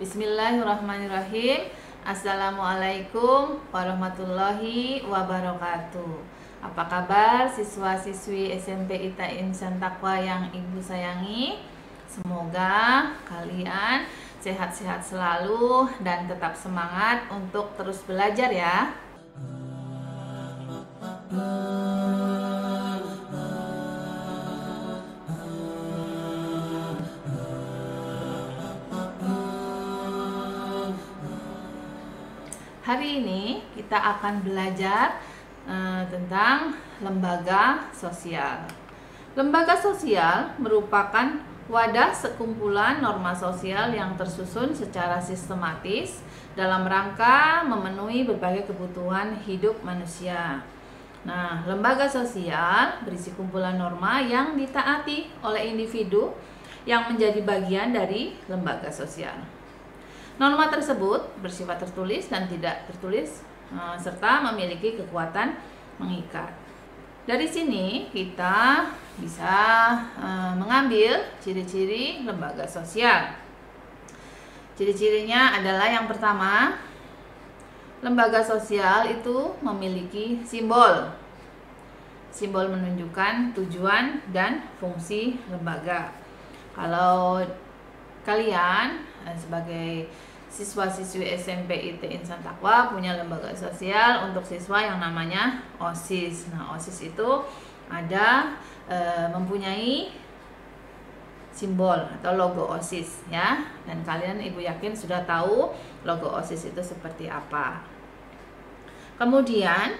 Bismillahirrahmanirrahim. Assalamualaikum warahmatullahi wabarakatuh. Apa kabar siswa-siswi SMP ITA Insan Taqwa yang Ibu sayangi? Semoga kalian sehat-sehat selalu dan tetap semangat untuk terus belajar ya. Hari ini kita akan belajar tentang lembaga sosial. Lembaga sosial merupakan wadah sekumpulan norma sosial yang tersusun secara sistematis dalam rangka memenuhi berbagai kebutuhan hidup manusia. Nah, lembaga sosial berisi kumpulan norma yang ditaati oleh individu yang menjadi bagian dari lembaga sosial. Norma tersebut bersifat tertulis dan tidak tertulis serta memiliki kekuatan mengikat. Dari sini kita bisa mengambil ciri-ciri lembaga sosial. Ciri-cirinya adalah yang pertama, lembaga sosial itu memiliki simbol. Simbol menunjukkan tujuan dan fungsi lembaga. Kalau kalian sebagai siswa-siswi SMP ITA Insan Taqwa punya lembaga sosial untuk siswa yang namanya OSIS. Nah, OSIS itu ada mempunyai simbol atau logo OSIS ya. Dan kalian Ibu yakin sudah tahu logo OSIS itu seperti apa. Kemudian,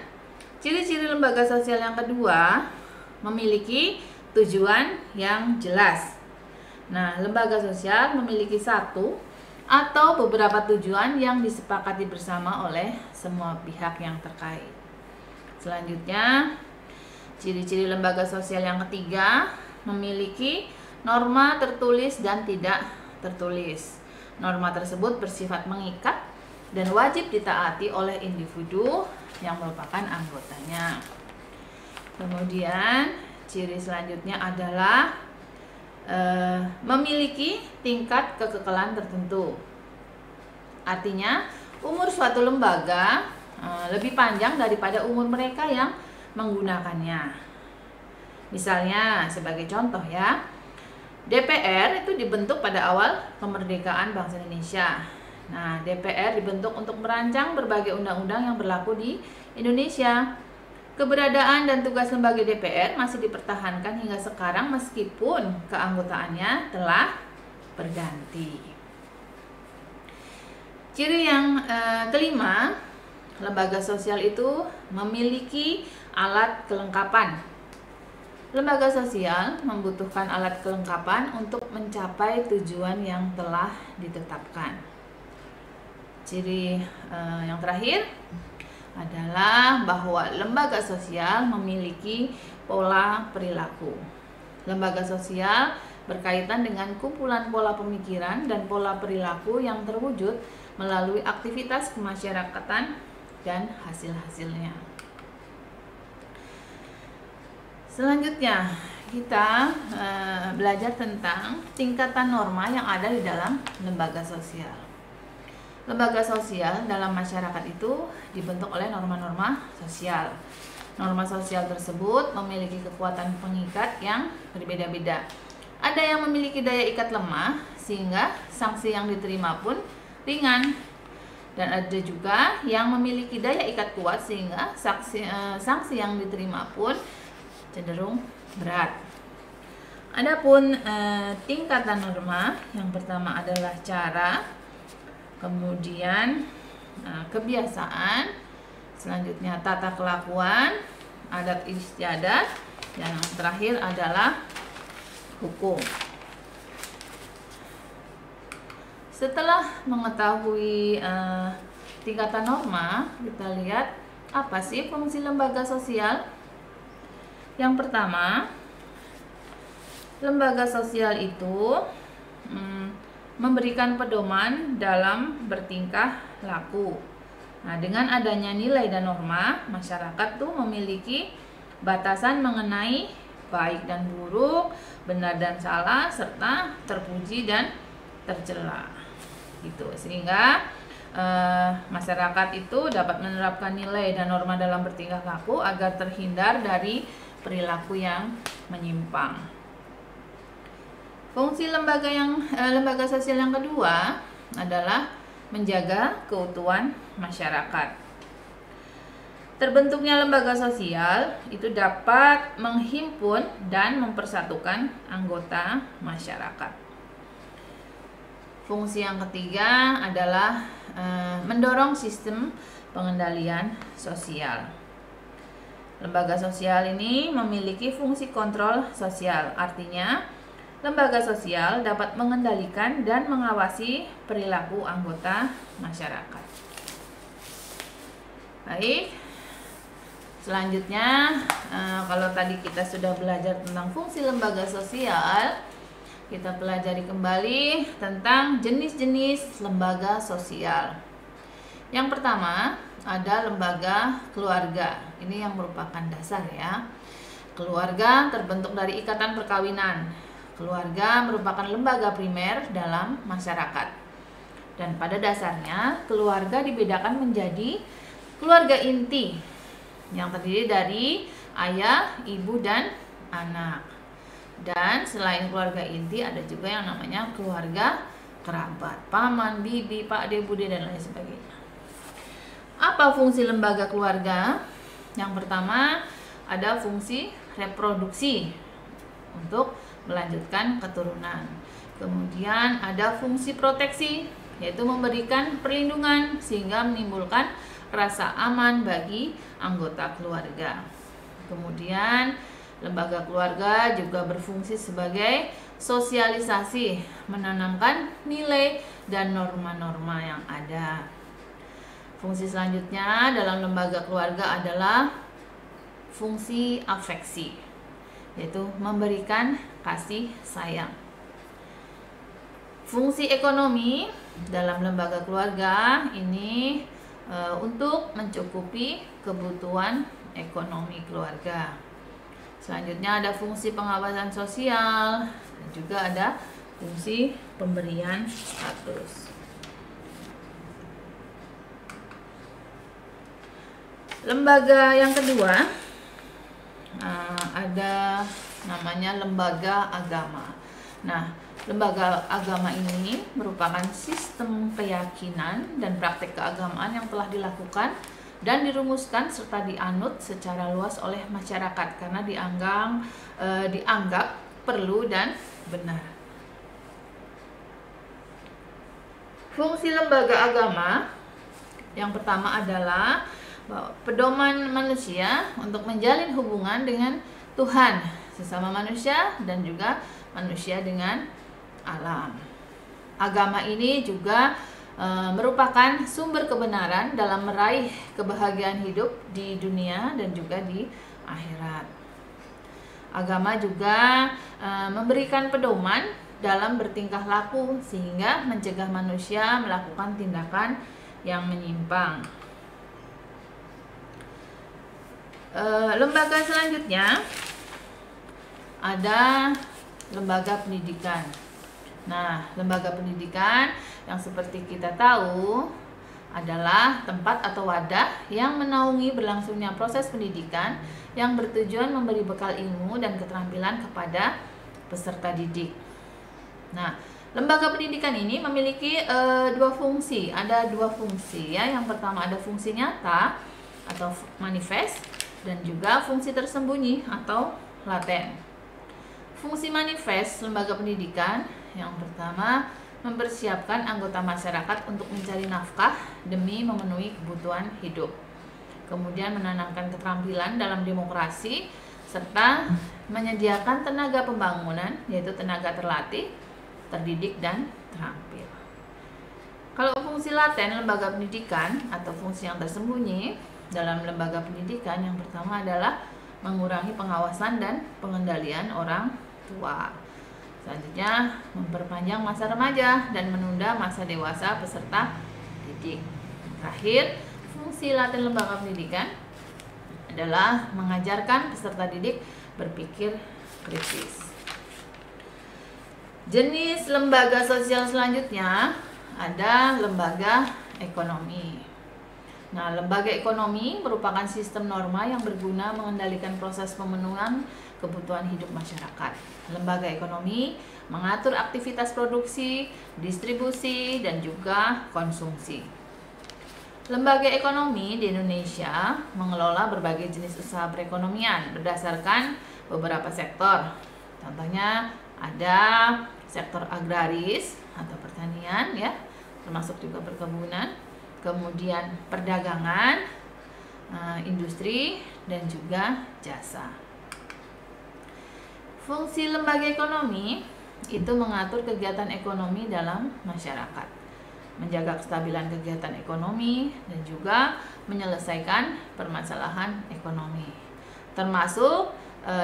ciri-ciri lembaga sosial yang kedua memiliki tujuan yang jelas. Nah, lembaga sosial memiliki satu atau beberapa tujuan yang disepakati bersama oleh semua pihak yang terkait. Selanjutnya, ciri-ciri lembaga sosial yang ketiga memiliki norma tertulis dan tidak tertulis. Norma tersebut bersifat mengikat dan wajib ditaati oleh individu yang merupakan anggotanya. Kemudian, ciri selanjutnya adalah memiliki tingkat kekekalan tertentu. Artinya, umur suatu lembaga lebih panjang daripada umur mereka yang menggunakannya. Misalnya, sebagai contoh ya, DPR itu dibentuk pada awal kemerdekaan bangsa Indonesia. Nah, DPR dibentuk untuk merancang berbagai undang-undang yang berlaku di Indonesia. Keberadaan dan tugas lembaga DPR masih dipertahankan hingga sekarang meskipun keanggotaannya telah berganti. Ciri yang kelima, lembaga sosial itu memiliki alat kelengkapan. Lembaga sosial membutuhkan alat kelengkapan untuk mencapai tujuan yang telah ditetapkan. Ciri yang terakhir adalah bahwa lembaga sosial memiliki pola perilaku. Lembaga sosial berkaitan dengan kumpulan pola pemikiran dan pola perilaku yang terwujud melalui aktivitas kemasyarakatan dan hasil-hasilnya. Selanjutnya, kita belajar tentang tingkatan norma yang ada di dalam lembaga sosial. Lembaga sosial dalam masyarakat itu dibentuk oleh norma-norma sosial. Norma sosial tersebut memiliki kekuatan pengikat yang berbeda-beda. Ada yang memiliki daya ikat lemah sehingga sanksi yang diterima pun ringan. Dan ada juga yang memiliki daya ikat kuat sehingga sanksi yang diterima pun cenderung berat. Adapun tingkatan norma, yang pertama adalah cara, kemudian kebiasaan, selanjutnya tata kelakuan, adat istiadat, dan yang terakhir adalah hukum. Setelah mengetahui tingkatan norma, kita lihat apa sih fungsi lembaga sosial. Yang pertama, lembaga sosial itu memberikan pedoman dalam bertingkah laku. Nah, dengan adanya nilai dan norma, masyarakat tuh memiliki batasan mengenai baik dan buruk, benar dan salah, serta terpuji dan tercela. gitu. Sehingga masyarakat itu dapat menerapkan nilai dan norma dalam bertingkah laku agar terhindar dari perilaku yang menyimpang. Fungsi lembaga sosial yang kedua adalah menjaga keutuhan masyarakat. Terbentuknya lembaga sosial itu dapat menghimpun dan mempersatukan anggota masyarakat. Fungsi yang ketiga adalah mendorong sistem pengendalian sosial. Lembaga sosial ini memiliki fungsi kontrol sosial, artinya lembaga sosial dapat mengendalikan dan mengawasi perilaku anggota masyarakat. Baik, selanjutnya kalau tadi kita sudah belajar tentang fungsi lembaga sosial, kita pelajari kembali tentang jenis-jenis lembaga sosial. Yang pertama ada lembaga keluarga. Ini yang merupakan dasar ya. Keluarga terbentuk dari ikatan perkawinan. Keluarga merupakan lembaga primer dalam masyarakat. Dan pada dasarnya keluarga dibedakan menjadi keluarga inti yang terdiri dari ayah, ibu, dan anak. Dan selain keluarga inti ada juga yang namanya keluarga kerabat, paman, bibi, pak de, bude, dan lain sebagainya. Apa fungsi lembaga keluarga? Yang pertama ada fungsi reproduksi untuk melanjutkan keturunan. Kemudian ada fungsi proteksi, yaitu memberikan perlindungan sehingga menimbulkan rasa aman bagi anggota keluarga. Kemudian lembaga keluarga juga berfungsi sebagai sosialisasi, menanamkan nilai dan norma-norma yang ada. Fungsi selanjutnya dalam lembaga keluarga adalah fungsi afeksi, yaitu memberikan kasih sayang. Fungsi ekonomi dalam lembaga keluarga ini untuk mencukupi kebutuhan ekonomi keluarga. Selanjutnya ada fungsi pengawasan sosial dan juga ada fungsi pemberian status. Lembaga yang kedua ada namanya lembaga agama. Nah, lembaga agama ini merupakan sistem keyakinan dan praktik keagamaan yang telah dilakukan dan dirumuskan serta dianut secara luas oleh masyarakat karena dianggap perlu dan benar. Fungsi lembaga agama yang pertama adalah pedoman manusia untuk menjalin hubungan dengan Tuhan, sesama manusia, dan juga manusia dengan alam. Agama ini juga merupakan sumber kebenaran dalam meraih kebahagiaan hidup di dunia dan juga di akhirat. Agama juga memberikan pedoman dalam bertingkah laku sehingga mencegah manusia melakukan tindakan yang menyimpang. Lembaga selanjutnya ada lembaga pendidikan. Nah, lembaga pendidikan yang seperti kita tahu adalah tempat atau wadah yang menaungi berlangsungnya proses pendidikan yang bertujuan memberi bekal ilmu dan keterampilan kepada peserta didik. Nah, lembaga pendidikan ini memiliki dua fungsi. Ada dua fungsi ya. Yang pertama ada fungsi nyata atau manifest dan juga fungsi tersembunyi atau laten. Fungsi manifest lembaga pendidikan yang pertama mempersiapkan anggota masyarakat untuk mencari nafkah demi memenuhi kebutuhan hidup. Kemudian menanamkan keterampilan dalam demokrasi serta menyediakan tenaga pembangunan, yaitu tenaga terlatih, terdidik, dan terampil. Kalau fungsi laten lembaga pendidikan atau fungsi yang tersembunyi dalam lembaga pendidikan yang pertama adalah mengurangi pengawasan dan pengendalian orang tua. Selanjutnya, memperpanjang masa remaja dan menunda masa dewasa peserta didik. Terakhir, fungsi laten lembaga pendidikan adalah mengajarkan peserta didik berpikir kritis. Jenis lembaga sosial selanjutnya ada lembaga ekonomi. Nah, lembaga ekonomi merupakan sistem norma yang berguna mengendalikan proses pemenuhan kebutuhan hidup masyarakat. Lembaga ekonomi mengatur aktivitas produksi, distribusi, dan juga konsumsi. Lembaga ekonomi di Indonesia mengelola berbagai jenis usaha perekonomian berdasarkan beberapa sektor. Contohnya ada sektor agraris atau pertanian ya, termasuk juga perkebunan, kemudian perdagangan, industri, dan juga jasa. Fungsi lembaga ekonomi itu mengatur kegiatan ekonomi dalam masyarakat, menjaga kestabilan kegiatan ekonomi, dan juga menyelesaikan permasalahan ekonomi. Termasuk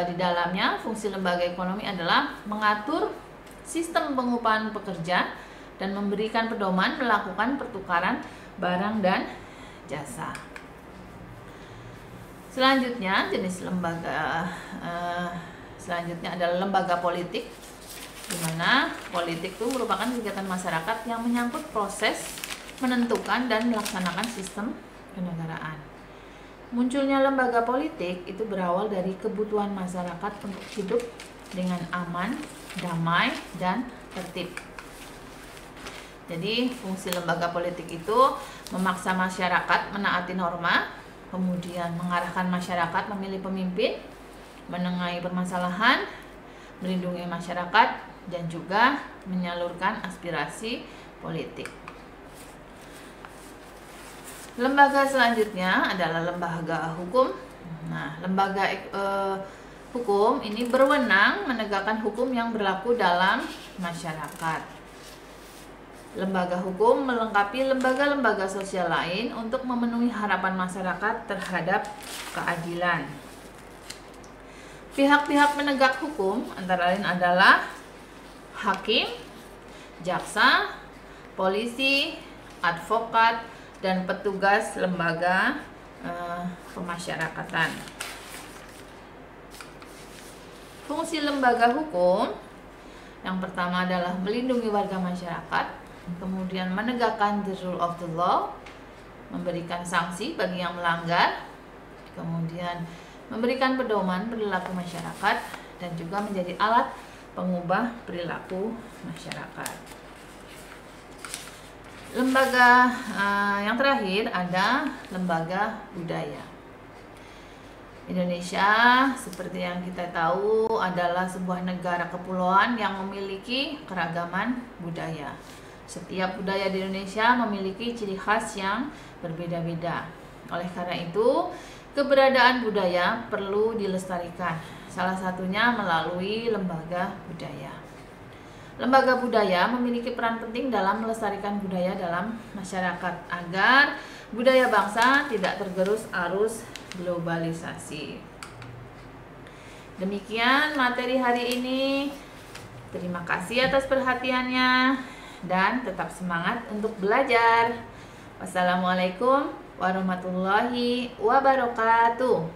di dalamnya fungsi lembaga ekonomi adalah mengatur sistem pengupahan pekerja dan memberikan pedoman melakukan pertukaran barang dan jasa. Selanjutnya jenis lembaga selanjutnya adalah lembaga politik, di mana politik itu merupakan kegiatan masyarakat yang menyangkut proses menentukan dan melaksanakan sistem kenegaraan. Munculnya lembaga politik itu berawal dari kebutuhan masyarakat untuk hidup dengan aman, damai, dan tertib. Jadi fungsi lembaga politik itu memaksa masyarakat menaati norma, kemudian mengarahkan masyarakat memilih pemimpin, menengahi permasalahan, melindungi masyarakat, dan juga menyalurkan aspirasi politik. Lembaga selanjutnya adalah lembaga hukum. Nah, lembaga hukum ini berwenang menegakkan hukum yang berlaku dalam masyarakat. Lembaga hukum melengkapi lembaga-lembaga sosial lain untuk memenuhi harapan masyarakat terhadap keadilan. Pihak-pihak penegak hukum antara lain adalah hakim, jaksa, polisi, advokat, dan petugas lembaga pemasyarakatan. Fungsi lembaga hukum yang pertama adalah melindungi warga masyarakat, kemudian menegakkan the rule of the law, memberikan sanksi bagi yang melanggar, kemudian memberikan pedoman perilaku masyarakat, dan juga menjadi alat pengubah perilaku masyarakat. Lembaga yang terakhir ada lembaga budaya. Indonesia, seperti yang kita tahu, adalah sebuah negara kepulauan yang memiliki keragaman budaya. Setiap budaya di Indonesia memiliki ciri khas yang berbeda-beda. Oleh karena itu, keberadaan budaya perlu dilestarikan. Salah satunya melalui lembaga budaya. Lembaga budaya memiliki peran penting dalam melestarikan budaya dalam masyarakat agar budaya bangsa tidak tergerus arus globalisasi. Demikian materi hari ini. Terima kasih atas perhatiannya dan tetap semangat untuk belajar. Wassalamualaikum warahmatullahi wabarakatuh.